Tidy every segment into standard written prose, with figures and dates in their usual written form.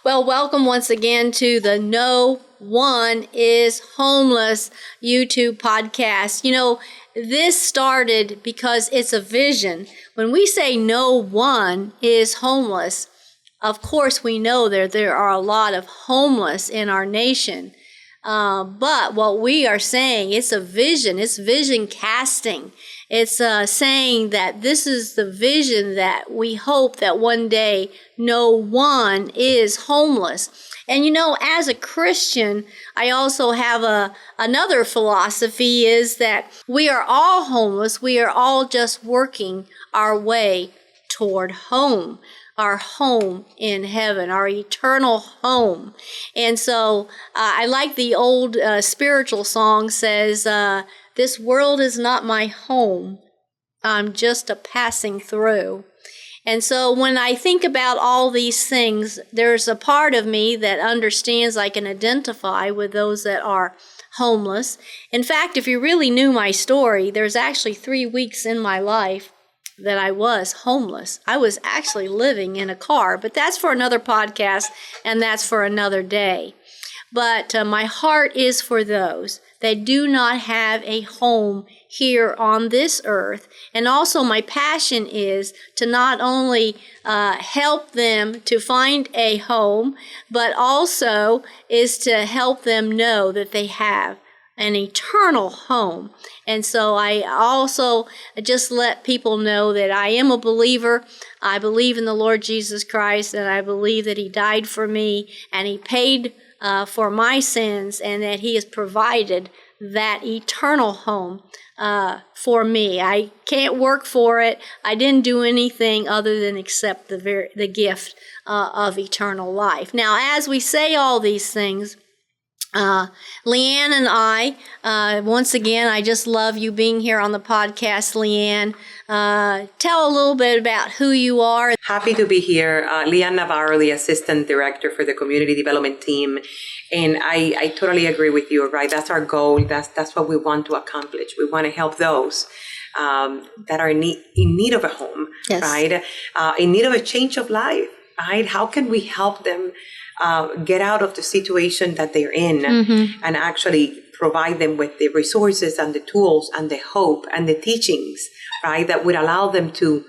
Well, welcome once again to the No One is Homeless YouTube podcast. You know, this started because it's a vision. When we say no one is homeless, of course we know there are a lot of homeless in our nation. But what we are saying, it's a vision. It's vision casting. It's saying that this is the vision that we hope that one day no one is homeless. And you know, as a Christian, I also have another philosophy is that we are all homeless. We are all just working our way toward home. Our home in heaven, our eternal home. And so I like the old spiritual song says, this world is not my home, I'm just a passing through. And so when I think about all these things, there's a part of me that understands I can identify with those that are homeless. In fact, if you really knew my story, there's actually 3 weeks in my life that I was homeless. I was actually living in a car, but that's for another podcast and that's for another day. But my heart is for those that do not have a home here on this earth. And also my passion is to not only help them to find a home, but also is to help them know that they have an eternal home. And so I also just let people know that I am a believer. I believe in the Lord Jesus Christ, and I believe that He died for me, and He paid for my sins, and that He has provided that eternal home for me. I can't work for it. I didn't do anything other than accept the gift of eternal life. Now, as we say all these things, Leanne and I, once again, I just love you being here on the podcast, Leanne. Tell a little bit about who you are. Happy to be here. Leanne Navarro, the Assistant Director for the Community Development Team. And I totally agree with you, right? That's our goal. That's what we want to accomplish. We want to help those that are in need of a home, yes. Right? In need of a change of life, right? How can we help them get out of the situation that they're in, mm-hmm. and actually provide them with the resources and the tools and the hope and the teachings, right, that would allow them to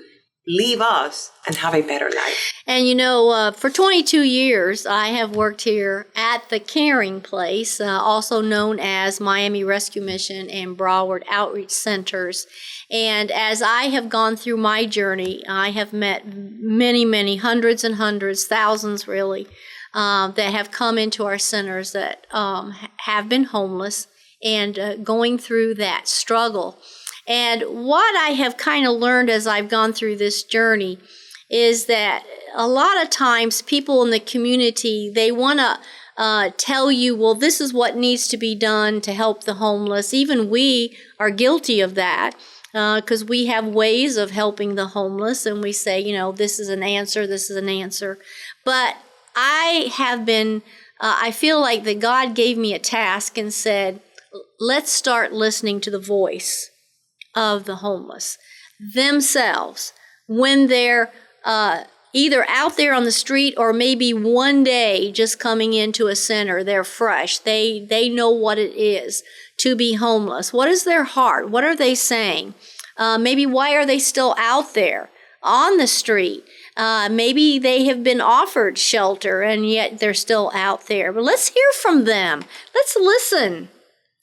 leave us and have a better life. And you know, for 22 years, I have worked here at the Caring Place, also known as Miami Rescue Mission and Broward Outreach Centers. And as I have gone through my journey, I have met many, hundreds and hundreds, thousands really, that have come into our centers that have been homeless and going through that struggle. And what I have kind of learned as I've gone through this journey is that a lot of times people in the community, they want to tell you, well, this is what needs to be done to help the homeless. Even we are guilty of that because we have ways of helping the homeless, and we say, you know, this is an answer, this is an answer. But I have been, I feel like that God gave me a task and said, let's start listening to the voice of the homeless themselves when they're either out there on the street or maybe one day just coming into a center. They're fresh. They know what it is to be homeless. What is their heart? What are they saying? Maybe why are they still out there on the street? Maybe they have been offered shelter and yet they're still out there. But let's hear from them. Let's listen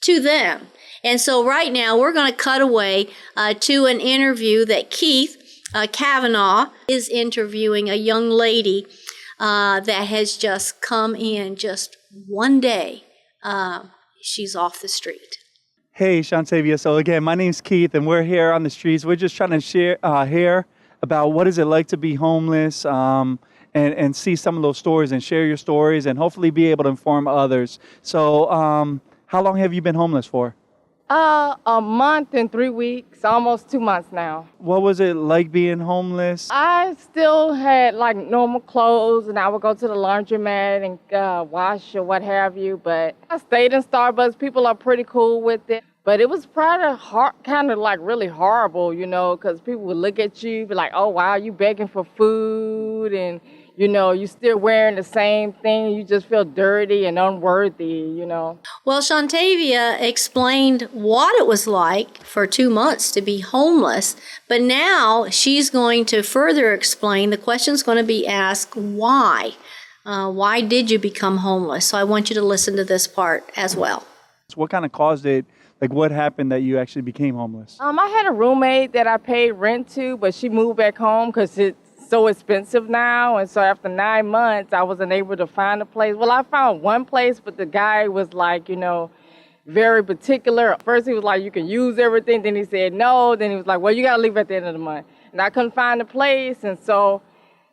to them. And so right now we're going to cut away to an interview that Keith Kavanaugh is interviewing a young lady that has just come in just one day. She's off the street. Hey, Shantavia. So again, my name's Keith and we're here on the streets. We're just trying to hear about what is it like to be homeless, and see some of those stories and share your stories and hopefully be able to inform others. So how long have you been homeless for? A month and 3 weeks, almost 2 months now. What was it like being homeless? I still had like normal clothes and I would go to the laundromat and wash or what have you, but I stayed in Starbucks. People are pretty cool with it. But it was probably kind of like really horrible, you know, because people would look at you, be like, oh, wow, you begging for food and you know, you still wearing the same thing. You just feel dirty and unworthy, you know. Well, Shantavia explained what it was like for 2 months to be homeless, but now she's going to further explain. The question's going to be asked, why? Why did you become homeless? So I want you to listen to this part as well. What kind of caused it? Like, what happened that you actually became homeless? I had a roommate that I paid rent to, but she moved back home because it's so expensive now. And so after 9 months, I wasn't able to find a place. Well, I found one place, but the guy was like, you know, very particular. First, he was like, you can use everything. Then he said no. Then he was like, well, you got to leave at the end of the month. And I couldn't find a place. And so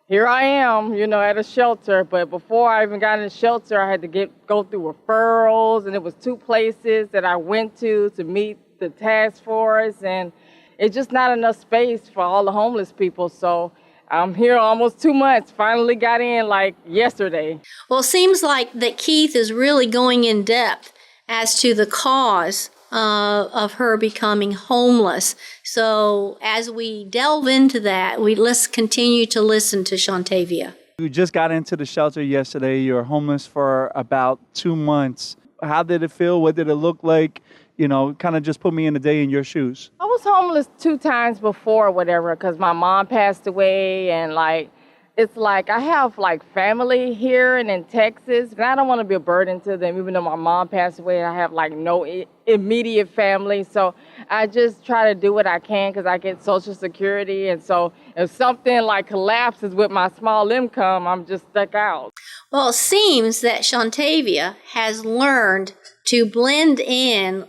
here I am, you know, at a shelter. But before I even got in the shelter, I had to go through referrals. And it was 2 places that I went to meet the task force. And it's just not enough space for all the homeless people. So I'm here almost 2 months. Finally got in like yesterday. Well, it seems like that Keith is really going in depth as to the cause of her becoming homeless. So as we delve into that, let's continue to listen to Shantavia. You just got into the shelter yesterday. You were homeless for about 2 months. How did it feel? What did it look like? You know, kind of just put me in a day in your shoes. I was homeless 2 times before, whatever, because my mom passed away, and like, it's like I have like family here and in Texas, and I don't want to be a burden to them, even though my mom passed away. I have like no immediate family, so I just try to do what I can because I get Social Security, and so if something like collapses with my small income, I'm just stuck out. Well, it seems that Shantavia has learned to blend in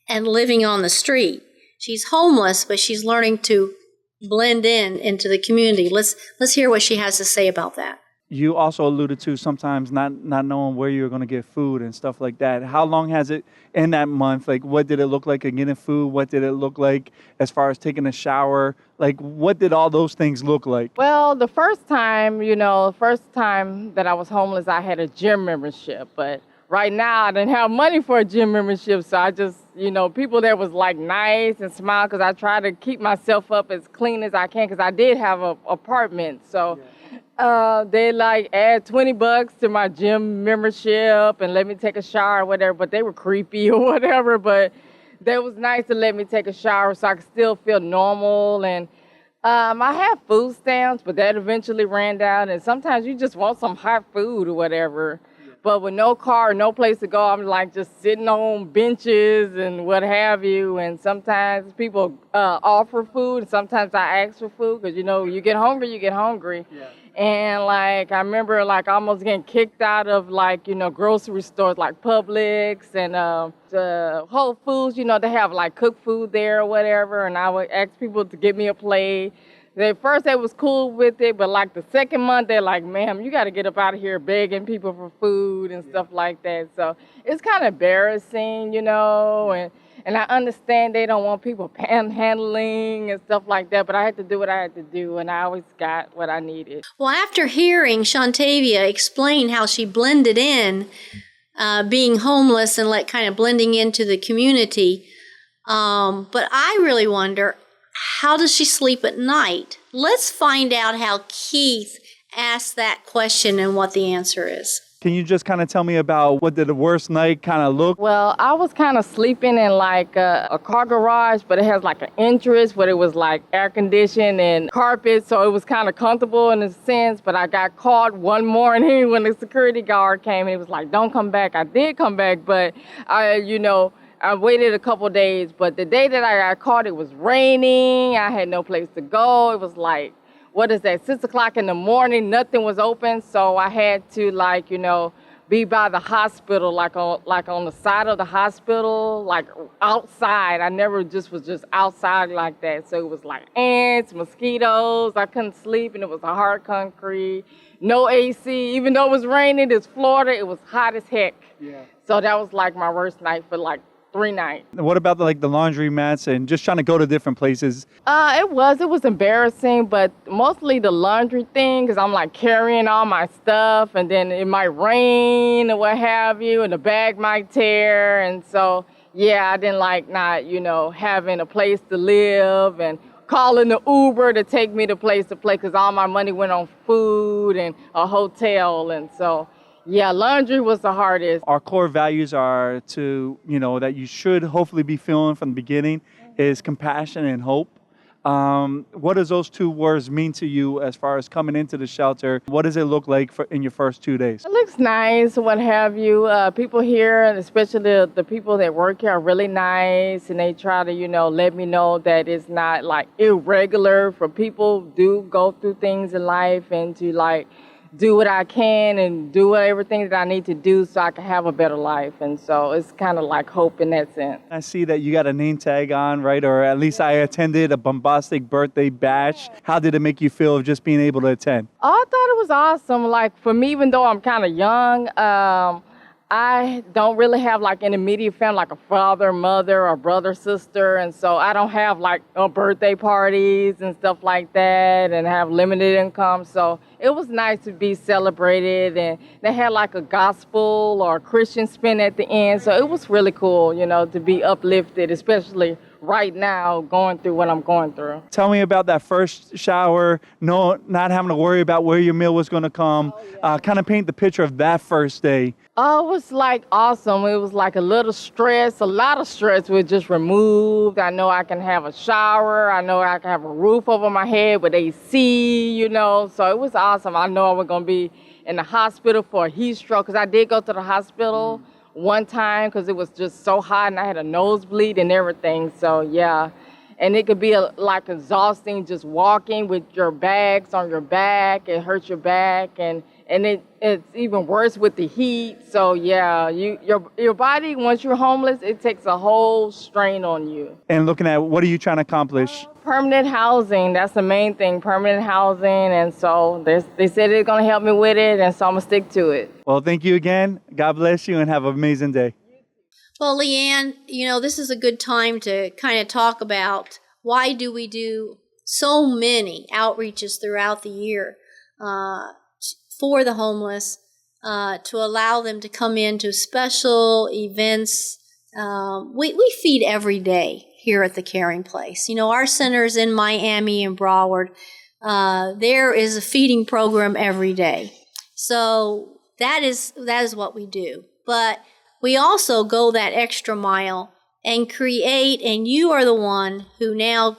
and living on the street. She's homeless, but she's learning to blend into the community. Let's hear what she has to say about that. You also alluded to sometimes not knowing where you're going to get food and stuff like that. How long has it in that month? Like, what did it look like getting food? What did it look like as far as taking a shower? Like, what did all those things look like? Well, the first time that I was homeless, I had a gym membership, but right now I didn't have money for a gym membership, so I just, you know, people that was like nice and smile, because I try to keep myself up as clean as I can, because I did have an apartment, so they like add $20 to my gym membership and let me take a shower or whatever, but they were creepy or whatever, but that was nice to let me take a shower so I could still feel normal. And I have food stamps, but that eventually ran down, and sometimes you just want some hot food or whatever. But with no car, no place to go, I'm like just sitting on benches and what have you. And sometimes people offer food, and sometimes I ask for food because, you know, you get hungry, you get hungry. Yeah. And like I remember like almost getting kicked out of like, you know, grocery stores like Publix and the Whole Foods, you know, they have like cooked food there or whatever. And I would ask people to give me a plate. At first they was cool with it, but like the second month they're like, ma'am, you got to get up out of here begging people for food and stuff like that. So it's kind of embarrassing, you know, and I understand they don't want people panhandling and stuff like that, but I had to do what I had to do, and I always got what I needed. Well, after hearing Shantavia explain how she blended in, being homeless and like kind of blending into the community, but I really wonder, how does she sleep at night? Let's find out how Keith asked that question and what the answer is. Can you just kind of tell me about what did the worst night kind of look? Well, I was kind of sleeping in like a car garage, but it has like an entrance, but it was like air conditioned and carpet, so it was kind of comfortable in a sense. But I got caught one morning when the security guard came and he was like, don't come back. I did come back, but I waited a couple days, but the day that I got caught, it was raining. I had no place to go. It was like, 6 o'clock in the morning, nothing was open. So I had to be by the hospital, like on the side of the hospital, like outside. I never was just outside like that. So it was like ants, mosquitoes. I couldn't sleep, and it was a hard concrete. No AC, even though it was raining. It's Florida. It was hot as heck. Yeah. So that was like my worst night for like 3 nights. What about the laundry mats and just trying to go to different places? It was embarrassing, but mostly the laundry thing, because I'm like carrying all my stuff, and then it might rain or what have you, and the bag might tear, and so yeah, I didn't like not having a place to live. And a calling the Uber to take me to place because all my money went on food and a hotel. And so, yeah, laundry was the hardest. Our core values are that you should hopefully be feeling from the beginning is compassion and hope. What does those two words mean to you as far as coming into the shelter? What does it look like in your first 2 days? It looks nice, what have you. People here, and especially the people that work here, are really nice, and they try to, let me know that it's not like irregular for people do go through things in life and to do what I can and do everything that I need to do so I can have a better life. And so it's kind of like hope in that sense. I see that you got a name tag on, right? Or at least I attended a Bombastic birthday bash. How did it make you feel of just being able to attend? Oh, I thought it was awesome. Like for me, even though I'm kind of young, I don't really have like an immediate family, like a father, mother, or brother, sister. And so I don't have like birthday parties and stuff like that and have limited income. So it was nice to be celebrated. And they had like a gospel or a Christian spin at the end. So it was really cool, to be uplifted, especially right now going through what I'm going through. Tell me about that first shower, not having to worry about where your meal was going to come. Kind of paint the picture of that first day. Oh, it was like awesome. It was like a lot of stress was just removed. I know I can have a shower. I know I can have a roof over my head with AC, So it was awesome. I know I was going to be in the hospital for a heat stroke because I did go to the hospital one time because it was just so hot and I had a nosebleed and everything. So, yeah. And it could be like exhausting just walking with your bags on your back. It hurts your back and it's even worse with the heat. So yeah, your body, once you're homeless, it takes a whole strain on you. And looking at what are you trying to accomplish? Permanent housing, that's the main thing, permanent housing. And so they said they're going to help me with it, and so I'm going to stick to it. Well, thank you again. God bless you and have an amazing day. Well, Leanne, this is a good time to kind of talk about why do we do so many outreaches throughout the year for the homeless, to allow them to come into special events. We feed every day here at the Caring Place. Our centers in Miami and Broward, there is a feeding program every day. So that is what we do. But we also go that extra mile and create, and you are the one who now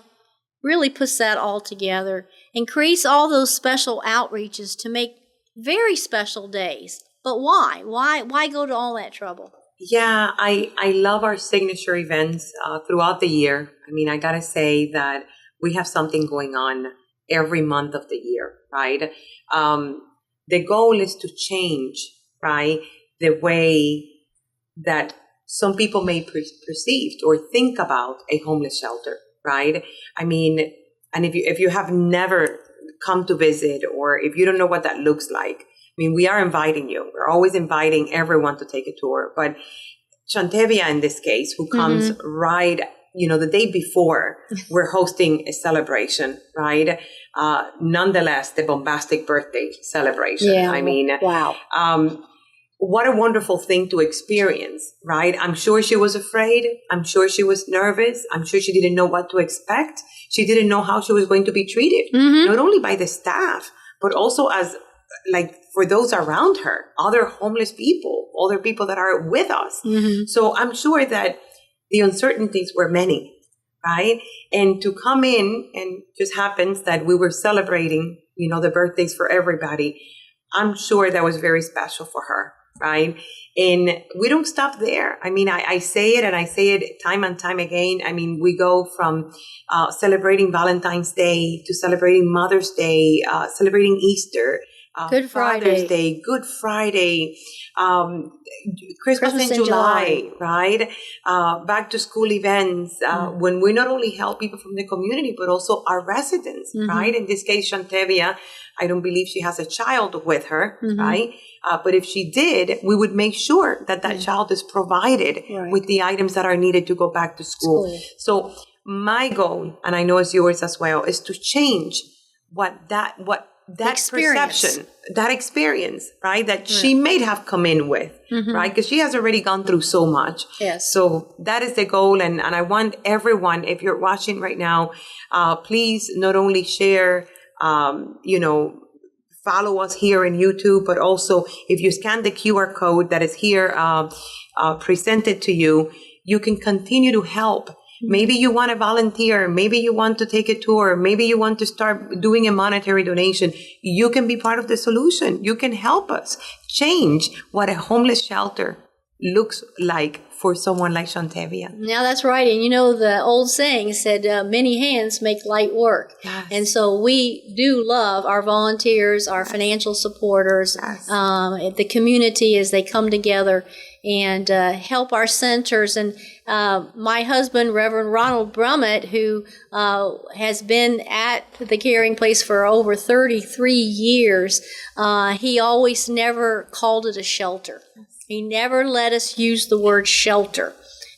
really puts that all together and creates all those special outreaches to make very special days. But why? Why go to all that trouble? Yeah, I love our signature events throughout the year. I mean, I gotta say that we have something going on every month of the year, right? The goal is to change, right, the way that some people may perceive or think about a homeless shelter, right? I mean, and if you have never come to visit, or if you don't know what that looks like, I mean, we are inviting you. We're always inviting everyone to take a tour. But Chantevia, in this case, who comes right, the day before, we're hosting a celebration, right? Nonetheless, the Bombastic birthday celebration. Yeah. I mean, wow. What a wonderful thing to experience, right? I'm sure she was afraid. I'm sure she was nervous. I'm sure she didn't know what to expect. She didn't know how she was going to be treated, not only by the staff, but also as for those around her, other homeless people, other people that are with us. So I'm sure that the uncertainties were many, right? And to come in, and just happens that we were celebrating, the birthdays for everybody. I'm sure that was very special for her, right? And we don't stop there. I mean, I say it, and I say it time and time again. I mean, we go from celebrating Valentine's Day to celebrating Mother's Day, celebrating Easter, Good Friday. Father's Day, Good Friday, Christmas in July, right? Back to school events, when we not only help people from the community, but also our residents, right? In this case, Chantevia, I don't believe she has a child with her, right? But if she did, we would make sure that child is provided with the items that are needed to go back to school. So my goal, and I know it's yours as well, is to change what that Experience. perception, that experience, right? That she may have come in with, right? Because she has already gone through so much. Yes. So that is the goal. And I want everyone, if you're watching right now, please not only share, follow us here in YouTube, but also if you scan the QR code that is here presented to you, you can continue to help. Maybe you want to volunteer. Maybe you want to take a tour. Maybe you want to start doing a monetary donation. You can be part of the solution. You can help us change what a homeless shelter looks like for someone like Shantavia. Now that's right. And you know, the old saying said, many hands make light work. Yes. And so we do love our volunteers, our financial supporters, Yes. The community as they come together and help our centers. And my husband, Reverend Ronald Brummett, who has been at the Caring Place for over 33 years, he always never called it a shelter. He never let us use the word shelter.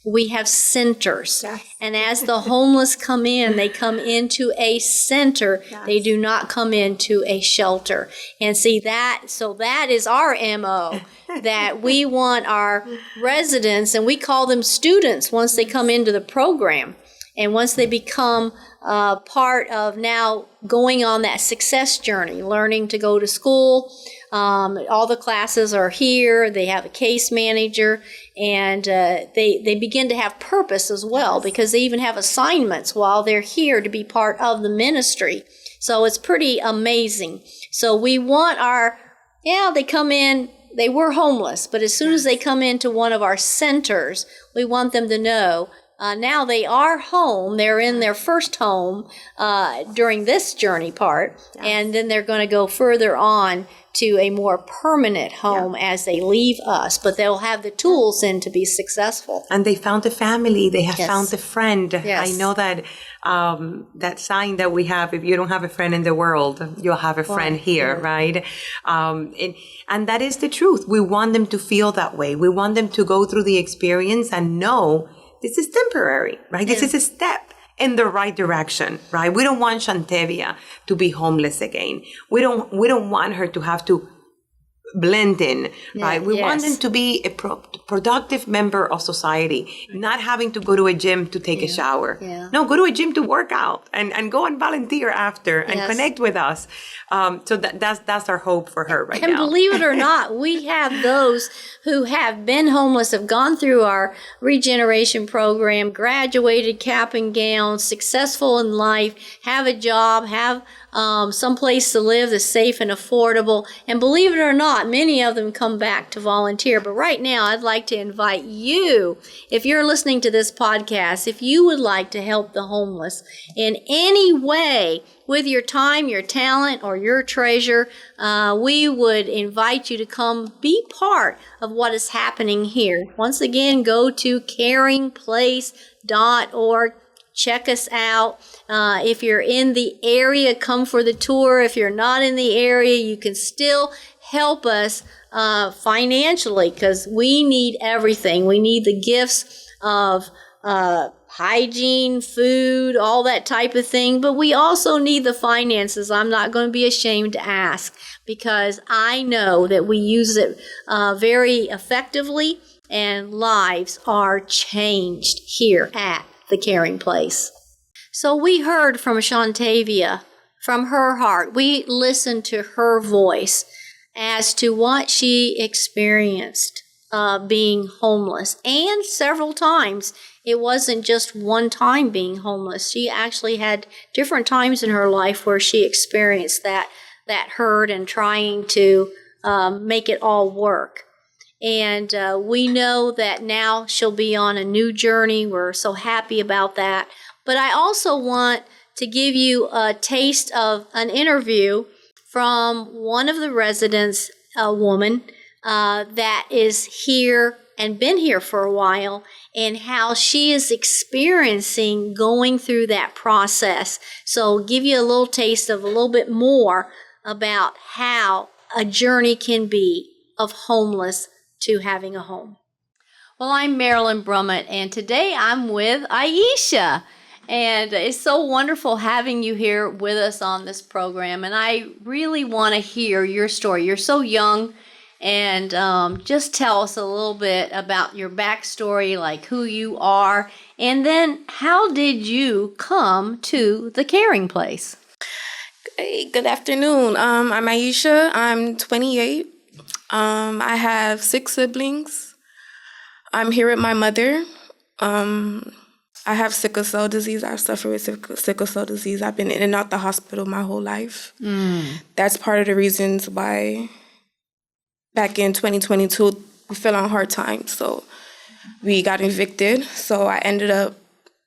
We have centers. Yes. And as the homeless come in, they come into a center. Yes. They do not come into a shelter. And see that, so that is our MO, that we want our residents, and we call them students once they come into the program. And once they become part of now going on that success journey, learning to go to school, all the classes are here. They have a case manager, and they begin to have purpose as well, because they even have assignments while they're here to be part of the ministry. So it's pretty amazing. So we want they come in, they were homeless, but as soon as they come into one of our centers, we want them to know now they are home. They're in their first home during this journey part, and then they're going to go further on to a more permanent home as they leave us, but they'll have the tools then to be successful. And they found a family. They have Yes. found a friend. Yes. I know that that sign that we have, if you don't have a friend in the world, you'll have a friend here, right? And that is the truth. We want them to feel that way. We want them to go through the experience and know this is temporary, right? This is a step in the right direction, right? We don't want Shantavia to be homeless again. We don't want her to have to blend in, right? We want them to be a productive member of society, not having to go to a gym to take a shower. Yeah. No, go to a gym to work out and go and volunteer after and connect with us. So that's our hope for her right now. And believe it or not, we have those who have been homeless, have gone through our regeneration program, graduated cap and gown, successful in life, have a job, have some place to live that's safe and affordable. And believe it or not, many of them come back to volunteer. But right now, I'd like to invite you, if you're listening to this podcast, if you would like to help the homeless in any way, with your time, your talent, or your treasure, we would invite you to come be part of what is happening here. Once again, go to caringplace.org. Check us out. If you're in the area, come for the tour. If you're not in the area, you can still help us financially, because we need everything. We need the gifts of hygiene, food, all that type of thing, but we also need the finances. I'm not going to be ashamed to ask, because I know that we use it very effectively, and lives are changed here at the Caring Place. So we heard from Shantavia, from her heart. We listened to her voice as to what she experienced being homeless, and several times. It wasn't just one time being homeless. She actually had different times in her life where she experienced that hurt and trying to make it all work. And we know that now she'll be on a new journey. We're so happy about that. But I also want to give you a taste of an interview from one of the residents, a woman that is here and been here for a while, and how she is experiencing going through that process. So give you a little taste of a little bit more about how a journey can be of homeless to having a home. Well, I'm Marilyn Brummett, and today I'm with Aisha. And it's so wonderful having you here with us on this program. And I really want to hear your story. You're so young. And just tell us a little bit about your backstory, like who you are. And then how did you come to the Caring Place? Hey, good afternoon. I'm Aisha. I'm 28. I have 6 siblings. I'm here with my mother. I have sickle cell disease. I've suffered with sickle cell disease. I've been in and out the hospital my whole life. That's part of the reasons why back in 2022 we fell on hard times. So we got evicted. So I ended up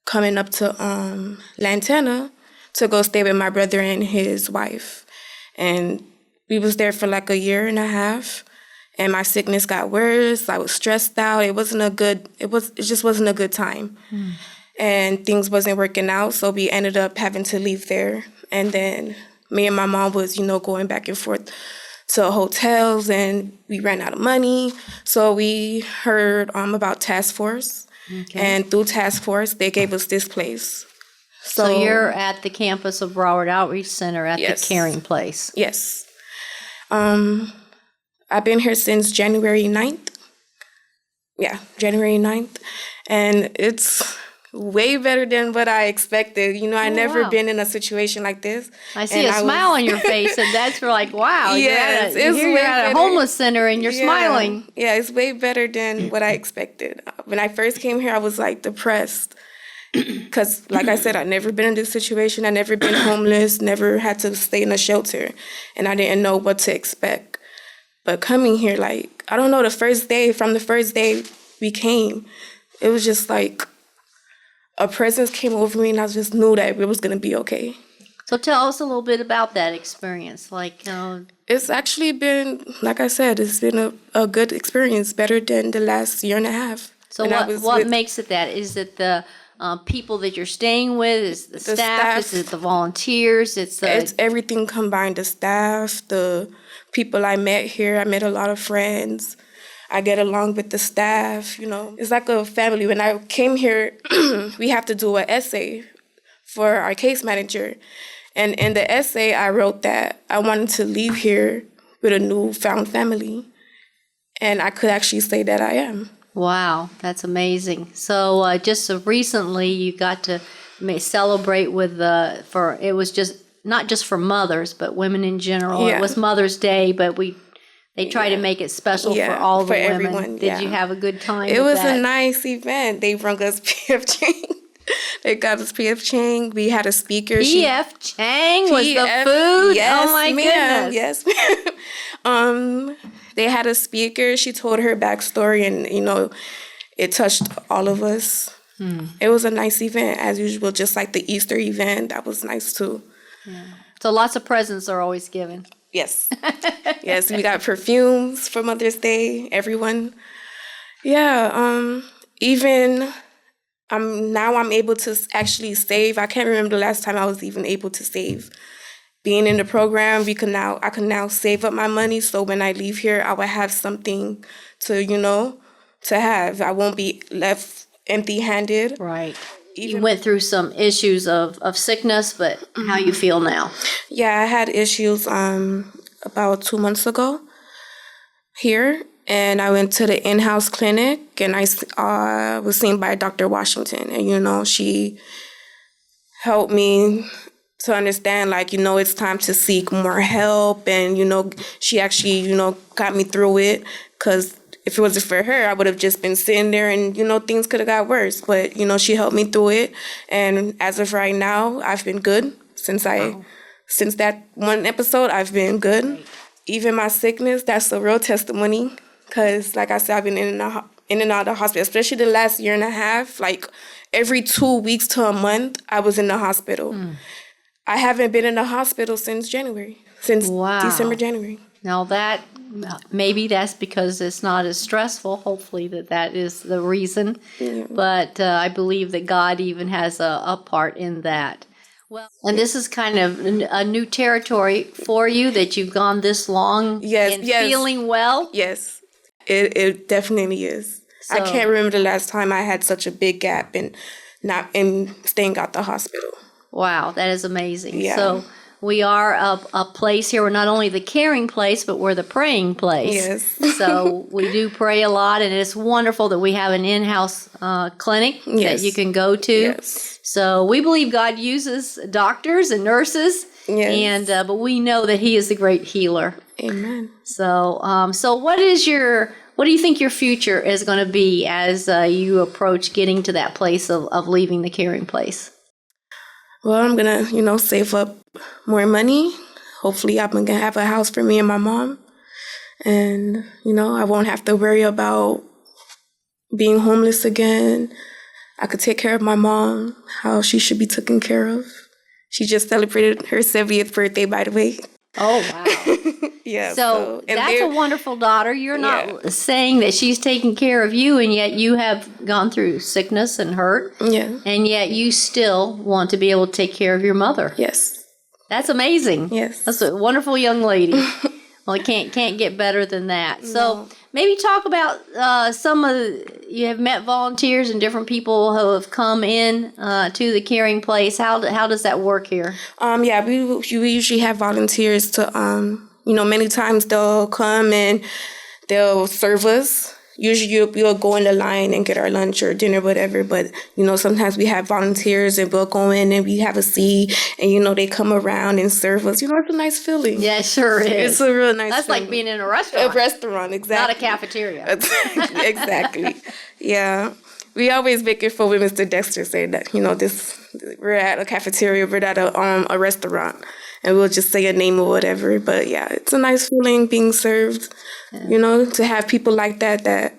coming up to Lantana to go stay with my brother and his wife. And we was there for like a year and a half. And my sickness got worse. I was stressed out. It just wasn't a good time. And things wasn't working out. So we ended up having to leave there. And then me and my mom was, going back and forth to hotels, and we ran out of money. So we heard about Task Force. Okay. And through Task Force, they gave us this place. So you're at the campus of Broward Outreach Center at Yes. the Caring Place. Yes. I've been here since January 9th. Yeah, January 9th. And it's way better than what I expected. I never wow. been in a situation like this. I see And a smile on your face, and that's like, wow, Yes, you're it's way at a better. homeless center and you're smiling. Yeah, it's way better than what I expected. When I first came here, I was like depressed. Because, like I said, I'd never been in this situation. I'd never been homeless, never had to stay in a shelter. And I didn't know what to expect. But coming here, like, I don't know, from the first day we came, it was just like a presence came over me, and I just knew that it was going to be okay. So tell us a little bit about that experience. It's actually been, like I said, it's been a good experience, better than the last year and a half. So And I what was what with- makes it that? Is it the people that you're staying with? Is it the staff? Is it the volunteers? It's everything combined, the staff, the people I met here. I met a lot of friends. I get along with the staff, It's like a family. When I came here, we have to do an essay for our case manager. And in the essay, I wrote that I wanted to leave here with a newfound family. And I could actually say that I am. Wow, that's amazing. So just recently you got to celebrate with it was just not just for mothers, but women in general. Yeah. It was Mother's Day, but they try to make it special for all the women. Everyone. Did you have a good time? It with was that? a nice event. They brought us P.F. Chang. They got us P.F. Chang. We had a speaker. P.F. Chang was the P.F. food? Yes, Oh my ma'am. goodness. Yes, ma'am. They had a speaker. She told her backstory, and it touched all of us. It was a nice event, as usual, just like the Easter event. That was nice too. So lots of presents are always given. Yes. Yes, we got perfumes for Mother's Day, everyone. Yeah, even now I'm able to actually save. I can't remember the last time I was even able to save. Being in the program, I can now save up my money, so when I leave here, I will have something to have. I won't be left empty-handed. Right. You went through some issues of sickness, but how you feel now? Yeah, I had issues about 2 months ago here, and I went to the in-house clinic, and I was seen by Dr. Washington, and she helped me to understand, it's time to seek more help, and she actually got me through it, because if it wasn't for her, I would have just been sitting there and, things could have got worse. But, she helped me through it. And as of right now, I've been good. Since that one episode, I've been good. Even my sickness, that's a real testimony. Because, like I said, I've been in and out of the hospital, especially the last year and a half. Every 2 weeks to a month, I was in the hospital. I haven't been in the hospital since December, January. Now maybe that's because it's not as stressful. Hopefully that is the reason. Yeah. But I believe that God even has a part in that. Well, and this is kind of a new territory for you, that you've gone this long and feeling well. Yes, it definitely is. I So- can't remember the last time I had such a big gap, and not and staying out the hospital. Wow, that is amazing. Yeah. So we are a place here. We're not only the caring place, but we're the praying place. Yes. So we do pray a lot, and it's wonderful that we have an in-house clinic Yes. that you can go to. Yes. So we believe God uses doctors and nurses, Yes. and but we know that He is the great healer. Amen. So, so what do you think your future is going to be as you approach getting to that place of leaving the caring place? Well, I'm gonna, save up more money. Hopefully, I'm gonna have a house for me and my mom. And, I won't have to worry about being homeless again. I could take care of my mom, how she should be taken care of. She just celebrated her 70th birthday, by the way. Oh, wow. Yeah. So and that's a they're- wonderful daughter. You're not saying that she's taking care of you, and yet you have gone through sickness and hurt, Yeah. and yet you still want to be able to take care of your mother. Yes. That's amazing. Yes. That's a wonderful young lady. Well, it can't get better than that. So maybe talk about you have met volunteers and different people who have come in to the caring place. How does that work here? Yeah, we usually have volunteers to, many times they'll come and they'll serve us. Usually we'll go in the line and get our lunch or dinner, whatever. But, sometimes we have volunteers and we'll go in and we have a seat and, they come around and serve us. It's a nice feeling. Yeah, it sure is. It's a real nice That's feeling. like being in a A restaurant, restaurant, exactly. not a cafeteria. Exactly. Yeah. We always make it for when Mr. Dexter said that, we're at a cafeteria, we're at a restaurant, and we'll just say a name or whatever. But yeah, it's a nice feeling being served, to have people like that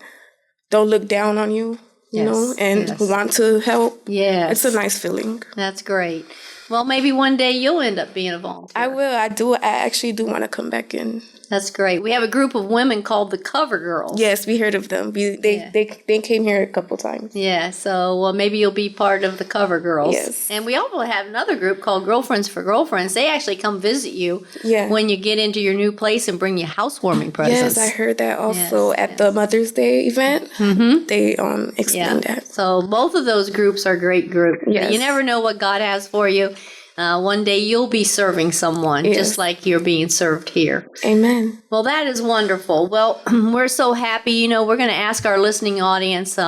don't look down on you, and want to help. Yes. It's a nice feeling. That's great. Well, maybe one day you'll end up being a volunteer. I will. I actually do want to come back in. That's great. We have a group of women called the Cover Girls. Yes, we heard of them. They came here a couple times. Yeah, so maybe you'll be part of the Cover Girls. Yes. And we also have another group called Girlfriends for Girlfriends. They actually come visit you when you get into your new place and bring you housewarming presents. Yes, I heard that also Yes, at the Mother's Day event. Mm-hmm. They explained that. So both of those groups are great groups. Yes. You never know what God has for you. One day you'll be serving someone just like you're being served here. Amen. Well, that is wonderful. Well, we're so happy. We're going to ask our listening audience,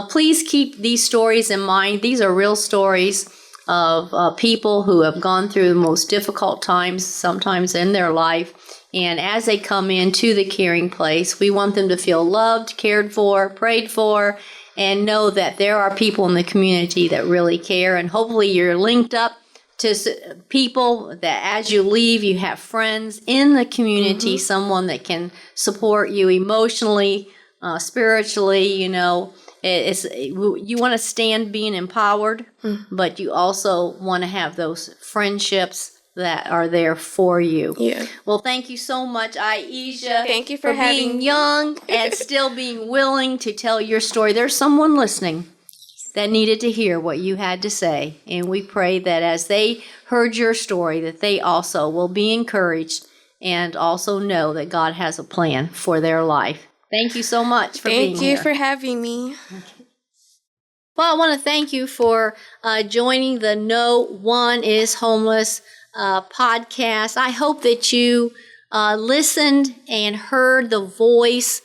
please keep these stories in mind. These are real stories of people who have gone through the most difficult times sometimes in their life. And as they come into the caring place, we want them to feel loved, cared for, prayed for, and know that there are people in the community that really care. And hopefully you're linked up to people that as you leave, you have friends in the community, someone that can support you emotionally, spiritually, you want to stand being empowered, but you also want to have those friendships that are there for you. Yeah. Well, thank you so much, Aisha. Thank you for having being me. young and still being willing to tell your story. There's someone listening that needed to hear what you had to say. And we pray that as they heard your story, that they also will be encouraged and also know that God has a plan for their life. Thank you so much for being here. Thank you for having me. Well, I want to thank you for joining the No One is Homeless podcast. I hope that you listened and heard the voice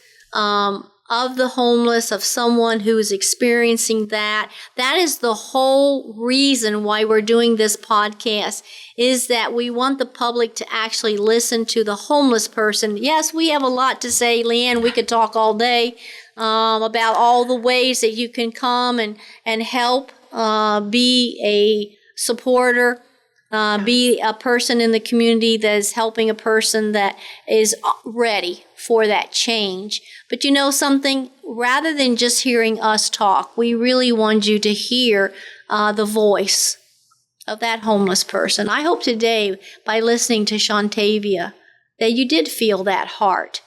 of the homeless, of someone who is experiencing that. That is the whole reason why we're doing this podcast, is that we want the public to actually listen to the homeless person. Yes, we have a lot to say, Leanne. We could talk all day about all the ways that you can come and help, be a supporter, be a person in the community that is helping a person that is ready for that change. But you know something? Rather than just hearing us talk, we really want you to hear the voice of that homeless person. I hope today, by listening to Shantavia, that you did feel that heart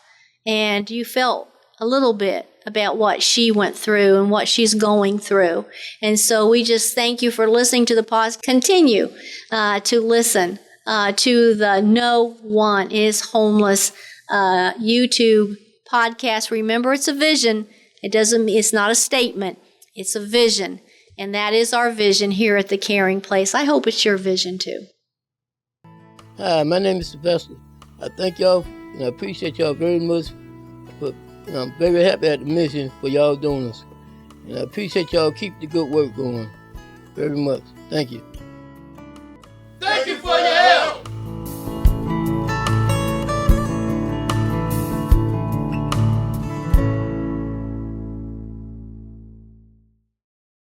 and you felt a little bit about what she went through and what she's going through. And so we just thank you for listening to the podcast. Continue to listen to the No One is Homeless YouTube podcast. Remember, it's a vision. It's not a statement. It's a vision. And that is our vision here at the Caring Place. I hope it's your vision too. Hi, my name is Sylvester. I thank y'all and I appreciate y'all very much. I'm very happy at the mission for y'all doing this. And I appreciate y'all keep the good work going very much. Thank you.